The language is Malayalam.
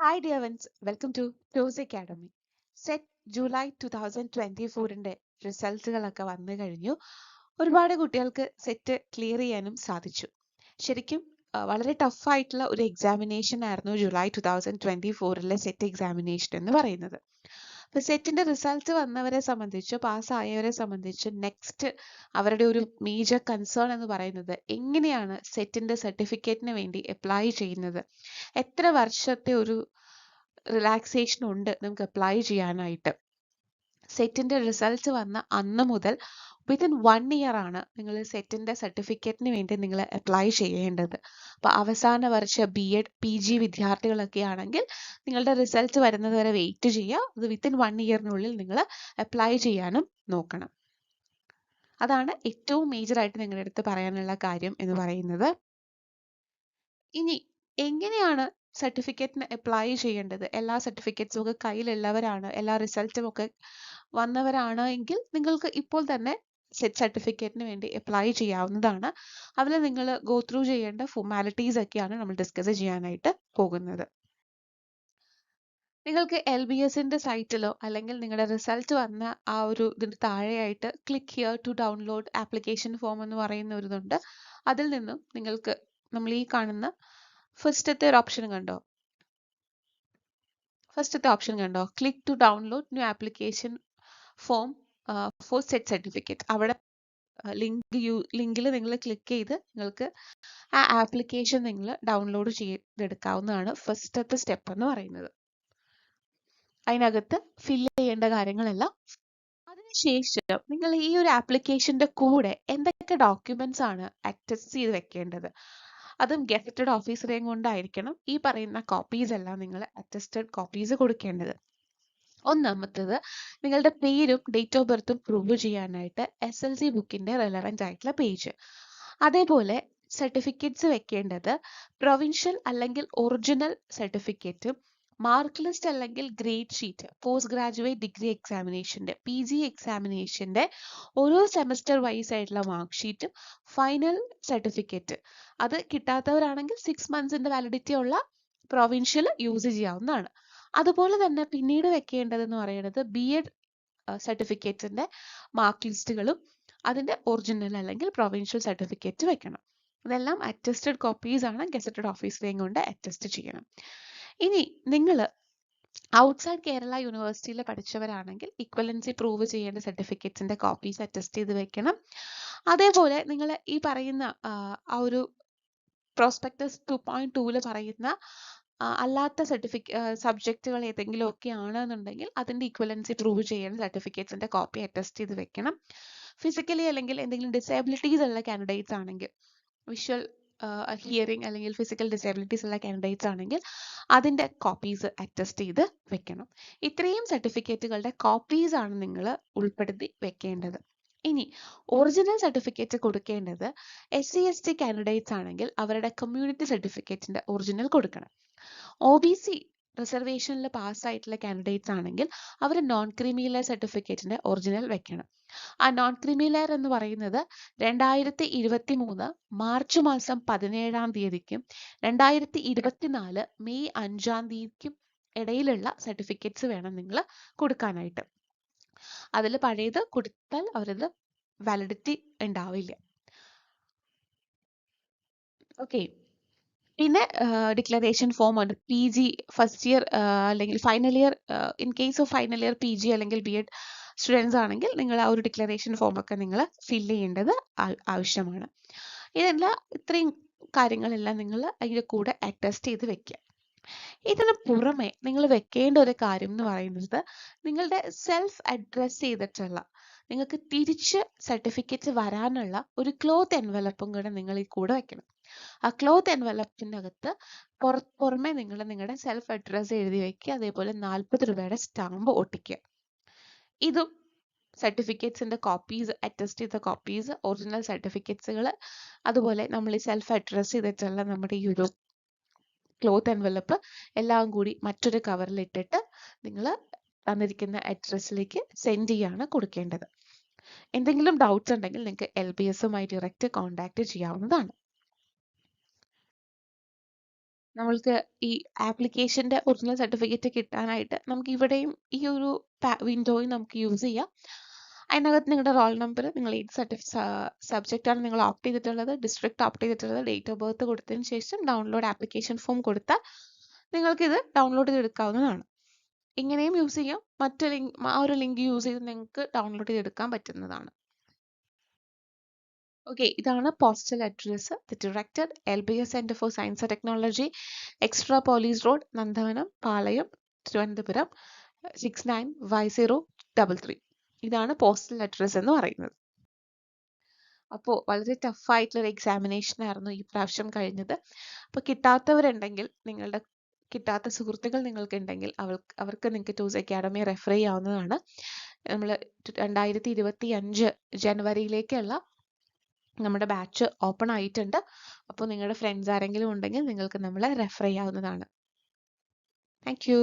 Hi dear ones, welcome to Close Academy. SET July 2024ന്റെ റിസൾട്ടുകളൊക്കെ വന്നു കഴിഞ്ഞു. ഒരുപാട് കുട്ടികൾക്ക് സെറ്റ് ക്ലിയർ ചെയ്യാനും സാധിച്ചു. ശരിക്കും വളരെ ടഫായിട്ടുള്ള ഒരു എക്സാമിനേഷൻ ആയിരുന്നു ജൂലൈ 2024ലെ സെറ്റ് എക്സാമിനേഷൻ എന്ന് പറയുന്നത്. അപ്പൊ സെറ്റിന്റെ റിസൾട്ട് വന്നവരെ സംബന്ധിച്ച് പാസ്സായവരെ സംബന്ധിച്ച് നെക്സ്റ്റ് അവരുടെ ഒരു മേജർ കൺസേൺ എന്ന് പറയുന്നത് എങ്ങനെയാണ് സെറ്റിന്റെ സർട്ടിഫിക്കറ്റിന് വേണ്ടി അപ്ലൈ ചെയ്യുന്നത്, എത്ര വർഷത്തെ ഒരു റിലാക്സേഷൻ ഉണ്ട് നമുക്ക് അപ്ലൈ ചെയ്യാനായിട്ട്. സെറ്റിന്റെ റിസൾട്ട് വന്ന അന്ന് മുതൽ വിത്തിൻ 1 ഇയർ ആണ് നിങ്ങൾ സെറ്റിന്റെ സർട്ടിഫിക്കറ്റിന് വേണ്ടി നിങ്ങൾ അപ്ലൈ ചെയ്യേണ്ടത്. അപ്പൊ അവസാന വർഷ BEd PG വിദ്യാർത്ഥികളൊക്കെ ആണെങ്കിൽ നിങ്ങളുടെ റിസൾട്ട് വരുന്നത് വരെ വെയിറ്റ് ചെയ്യുക. അത് വിത്തിൻ 1 ഇയറിനുള്ളിൽ നിങ്ങൾ അപ്ലൈ ചെയ്യാനും നോക്കണം. അതാണ് ഏറ്റവും മേജർ ആയിട്ട് നിങ്ങളുടെ അടുത്ത് പറയാനുള്ള കാര്യം എന്ന് പറയുന്നത്. ഇനി എങ്ങനെയാണ് സർട്ടിഫിക്കറ്റിന് അപ്ലൈ ചെയ്യേണ്ടത്? എല്ലാ സർട്ടിഫിക്കറ്റ്സും ഒക്കെ കയ്യിലുള്ളവരാണ്, എല്ലാ റിസൾട്ടും ഒക്കെ വന്നവരാണ് എങ്കിൽ നിങ്ങൾക്ക് ഇപ്പോൾ തന്നെ സെറ്റ് സർട്ടിഫിക്കറ്റിന് വേണ്ടി അപ്ലൈ ചെയ്യാവുന്നതാണ്. അതിൽ നിങ്ങൾ ഗോ ത്രൂ ചെയ്യേണ്ട ഫോർമാലിറ്റീസ് ഒക്കെയാണ് നമ്മൾ ഡിസ്കസ് ചെയ്യാനായിട്ട് പോകുന്നത്. നിങ്ങൾക്ക് LBSന്റെ സൈറ്റിലോ അല്ലെങ്കിൽ നിങ്ങളുടെ റിസൾട്ട് വന്ന ആ ഒരു ഇതിന് താഴെയായിട്ട് click here to download application form എന്ന് പറയുന്ന ഒരു ഇതുണ്ട്. അതിൽ നിന്നും നിങ്ങൾക്ക് നമ്മൾ ഈ കാണുന്ന ഫസ്റ്റത്തെ ഒരു ഓപ്ഷൻ കണ്ടോ? ഫസ്റ്റത്തെ ഓപ്ഷൻ കണ്ടോ? Click to download new application form for set certificate. അവിടെ ലിങ്കിൽ നിങ്ങൾ ക്ലിക്ക് ചെയ്ത് നിങ്ങൾക്ക് ആ ആപ്ലിക്കേഷൻ നിങ്ങൾ ഡൗൺലോഡ് ചെയ്തെടുക്കാവുന്നതാണ്. ഫസ്റ്റത്തെ സ്റ്റെപ്പ് എന്ന് പറയുന്നത്. അതിനകത്ത് ഫില്ല് ചെയ്യേണ്ട കാര്യങ്ങളെല്ലാം. അതിനുശേഷം നിങ്ങൾ ഈ ഒരു ആപ്ലിക്കേഷന്റെ കൂടെ എന്തൊക്കെ ഡോക്യുമെന്റ്സ് ആണ് അറ്റസ്റ്റ് ചെയ്ത് വെക്കേണ്ടത്, അതും ഗസറ്റഡ് ഓഫീസറെയും കൊണ്ടായിരിക്കണം ഈ പറയുന്ന കോപ്പീസ് എല്ലാം നിങ്ങൾ അറ്റസ്റ്റഡ് കോപ്പീസ് കൊടുക്കേണ്ടത്. ഒന്നാമത്തേത് നിങ്ങളുടെ പേരും ഡേറ്റ് ഓഫ് ബർത്തും പ്രൂവ് ചെയ്യാനായിട്ട് SLC ബുക്കിന്റെ റെലവെന്റ് ആയിട്ടുള്ള പേജ്. അതേപോലെ സർട്ടിഫിക്കറ്റ്സ് വെക്കേണ്ടത് പ്രൊവിൻഷ്യൽ അല്ലെങ്കിൽ ഒറിജിനൽ സർട്ടിഫിക്കറ്റും മാർക്ക് ലിസ്റ്റ് അല്ലെങ്കിൽ grade sheet post graduate degree എക്സാമിനേഷന്റെ PG എക്സാമിനേഷന്റെ ഓരോ സെമസ്റ്റർ വൈസ് ആയിട്ടുള്ള മാർക്ക് ഷീറ്റും ഫൈനൽ സർട്ടിഫിക്കറ്റ്. അത് കിട്ടാത്തവരാണെങ്കിൽ 6 മന്ത്സിന്റെ വാലിഡിറ്റി ഉള്ള പ്രൊവിൻഷ്യൽ യൂസ് ചെയ്യാവുന്നതാണ്. അതുപോലെ തന്നെ പിന്നീട് വെക്കേണ്ടതെന്ന് പറയുന്നത് BEd സർട്ടിഫിക്കറ്റിന്റെ മാർക്ക് ലിസ്റ്റുകളും അതിന്റെ ഒറിജിനൽ അല്ലെങ്കിൽ പ്രൊവിൻഷ്യൽ സർട്ടിഫിക്കറ്റ് വെക്കണം. ഇതെല്ലാം അറ്റസ്റ്റഡ് കോപ്പീസ് ആണ്, ഗസറ്റഡ് ഓഫീസറെയും കൊണ്ട് അറ്റസ്റ്റ് ചെയ്യണം. ഇനി നിങ്ങൾ ഔട്ട്സൈഡ് കേരള യൂണിവേഴ്സിറ്റിയിൽ പഠിച്ചവരാണെങ്കിൽ ഇക്വലൻസി പ്രൂവ് ചെയ്യേണ്ട സർട്ടിഫിക്കറ്റ്സിന്റെ കോപ്പീസ് അറ്റസ്റ്റ് ചെയ്ത് വെക്കണം. അതേപോലെ നിങ്ങൾ ഈ പറയുന്ന ആ ഒരു പ്രോസ്പെക്ടസ് 2.2 പറയുന്ന അല്ലാത്ത സബ്ജക്റ്റുകൾ ഏതെങ്കിലും ഒക്കെ ആണെന്നുണ്ടെങ്കിൽ അതിന്റെ ഇക്വലൻസി പ്രൂവ് ചെയ്യുന്ന സർട്ടിഫിക്കറ്റ്സിന്റെ കോപ്പി അറ്റസ്റ്റ് ചെയ്ത് വെക്കണം. ഫിസിക്കലി അല്ലെങ്കിൽ എന്തെങ്കിലും ഡിസേബിലിറ്റീസ് ഉള്ള കാൻഡിഡേറ്റ്സ് ആണെങ്കിൽ, വിഷ്വൽ ഹിയറിംഗ് അല്ലെങ്കിൽ ഫിസിക്കൽ ഡിസേബിലിറ്റീസ് ഉള്ള കാൻഡിഡേറ്റ്സ് ആണെങ്കിൽ അതിന്റെ കോപ്പീസ് അറ്റസ്റ്റ് ചെയ്ത് വെക്കണം. ഇത്രയും സർട്ടിഫിക്കറ്റുകളുടെ കോപ്പീസ് ആണ് നിങ്ങൾ ഉൾപ്പെടുത്തി വെക്കേണ്ടത്. ഇനി ഒറിജിനൽ സർട്ടിഫിക്കറ്റ് കൊടുക്കേണ്ടത് SC ST കാൻഡിഡേറ്റ്സ് ആണെങ്കിൽ അവരുടെ കമ്മ്യൂണിറ്റി സർട്ടിഫിക്കറ്റിന്റെ ഒറിജിനൽ കൊടുക്കണം. OBC റിസർവേഷനിൽ പാസ്സായിട്ടുള്ള കാൻഡിഡേറ്റ്സ് ആണെങ്കിൽ അവർ നോൺ ക്രീമി ലെയർ സർട്ടിഫിക്കറ്റിന്റെ ഒറിജിനൽ വെക്കണം. ആ നോൺ ക്രീമി ലെയർ എന്ന് പറയുന്നത് 2023 മാർച്ച് മാസം 17-ാം തീയതിക്കും 2024 മെയ് 5-ാം തീയതിക്കും ഇടയിലുള്ള സർട്ടിഫിക്കറ്റ്സ് വേണം നിങ്ങൾ കൊടുക്കാനായിട്ട്. അതിൽ പഴയത് കൊടുത്താൽ അവരത് വാലിഡിറ്റി ഉണ്ടാവില്ല. ഓക്കെ. പിന്നെ ഡിക്ലറേഷൻ ഫോം ഉണ്ട്. PG ഫസ്റ്റ് ഇയർ അല്ലെങ്കിൽ final year, in case of final year PG അല്ലെങ്കിൽ BEd സ്റ്റുഡൻസ് ആണെങ്കിൽ നിങ്ങൾ ആ ഒരു ഡിക്ലറേഷൻ ഫോം ഒക്കെ നിങ്ങൾ ഫില്ല് ചെയ്യേണ്ടത് ആവശ്യമാണ്. ഇത്രയും കാര്യങ്ങളെല്ലാം നിങ്ങൾ അതിൻ്റെ കൂടെ അറ്റസ്റ്റ് ചെയ്ത് വെക്കുക. ഇതിന് പുറമെ നിങ്ങൾ വെക്കേണ്ട ഒരു കാര്യം എന്ന് പറയുന്നത് നിങ്ങളുടെ സെൽഫ് അഡ്രസ് ചെയ്തിട്ടുള്ള, നിങ്ങൾക്ക് തിരിച്ച് സർട്ടിഫിക്കറ്റ് വരാനുള്ള ഒരു ക്ലോത്ത് എൻവലപ്പും കൂടെ നിങ്ങൾ ഈ കൂടെ വെക്കണം. ആ ക്ലോത്ത് എൻവലപ്പിൻ്റെ അകത്ത് പുറമെ നിങ്ങൾ നിങ്ങളുടെ സെൽഫ് അഡ്രസ് എഴുതി വെക്കുക. അതേപോലെ 40 രൂപയുടെ സ്റ്റാമ്പ് ഒട്ടിക്കുക. ഇതും സർട്ടിഫിക്കറ്റ്സിന്റെ കോപ്പീസ്, അറ്റസ്റ്റ് ചെയ്ത കോപ്പീസ്, ഒറിജിനൽ സർട്ടിഫിക്കറ്റ്സുകൾ, അതുപോലെ നമ്മൾ ഈ സെൽഫ് അഡ്രസ് ചെയ്തിട്ടുള്ള നമ്മുടെ ഈ ഒരു ക്ലോത്ത് എൻവലപ്പ് എല്ലാം കൂടി മറ്റൊരു കവറിൽ ഇട്ടിട്ട് നിങ്ങൾ തന്നിരിക്കുന്ന അഡ്രസ്സിലേക്ക് സെൻഡ് ചെയ്യാണ് കൊടുക്കേണ്ടത്. എന്തെങ്കിലും ഡൗട്ട്സ് ഉണ്ടെങ്കിൽ നിങ്ങൾക്ക് LBSുമായി ഡയറക്റ്റ് കോൺടാക്ട് ചെയ്യാവുന്നതാണ്. നമ്മൾക്ക് ഈ ആപ്ലിക്കേഷൻ്റെ ഒറിജിനൽ സർട്ടിഫിക്കറ്റ് കിട്ടാനായിട്ട് നമുക്ക് ഇവിടെയും ഈ ഒരു വിൻഡോയും നമുക്ക് യൂസ് ചെയ്യാം. അതിനകത്ത് നിങ്ങളുടെ റോൾ നമ്പർ, നിങ്ങൾ ഏത് സബ്ജക്റ്റാണ് നിങ്ങൾ ഓപ്റ്റ് ചെയ്തിട്ടുള്ളത്, ഡിസ്ട്രിക്റ്റ് ഓപ്റ്റ് ചെയ്തിട്ടുള്ളത്, ഡേറ്റ് ഓഫ് ബർത്ത് കൊടുത്തതിന് ശേഷം ഡൗൺലോഡ് ആപ്ലിക്കേഷൻ ഫോം കൊടുത്താൽ നിങ്ങൾക്കിത് ഡൗൺലോഡ് ചെയ്തെടുക്കാവുന്നതാണ്. ഇങ്ങനെയും യൂസ് ചെയ്യാം. ആ ഒരു ലിങ്ക് യൂസ് ചെയ്ത് നിങ്ങൾക്ക് ഡൗൺലോഡ് ചെയ്തെടുക്കാൻ പറ്റുന്നതാണ്. ഓക്കെ, ഇതാണ് postal address. The director LBS centre for science and technology, extra police road, Nandavanam, Palayam, Thiruvananthapuram 695033. ഇതാണ് പോസ്റ്റൽ അഡ്രസ്സ് എന്ന് പറയുന്നത്. അപ്പോൾ വളരെ ടഫായിട്ടുള്ളൊരു എക്സാമിനേഷൻ ആയിരുന്നു ഈ പ്രാവശ്യം കഴിഞ്ഞത്. അപ്പോൾ കിട്ടാത്തവരുണ്ടെങ്കിൽ, കിട്ടാത്ത സുഹൃത്തുക്കൾ നിങ്ങൾക്കുണ്ടെങ്കിൽ അവർക്ക് നിങ്ങൾക്ക് ടൂസ് അക്കാഡമി റെഫർ ചെയ്യാവുന്നതാണ്. നമ്മൾ 2025 ജനുവരിയിലേക്കുള്ള നമ്മുടെ ബാച്ച് ഓപ്പൺ ആയിട്ടുണ്ട്. അപ്പോൾ നിങ്ങളുടെ ഫ്രണ്ട്സ് ആരെങ്കിലും ഉണ്ടെങ്കിൽ നിങ്ങൾക്ക് നമ്മളെ റെഫർ ചെയ്യാവുന്നതാണ്. Thank you.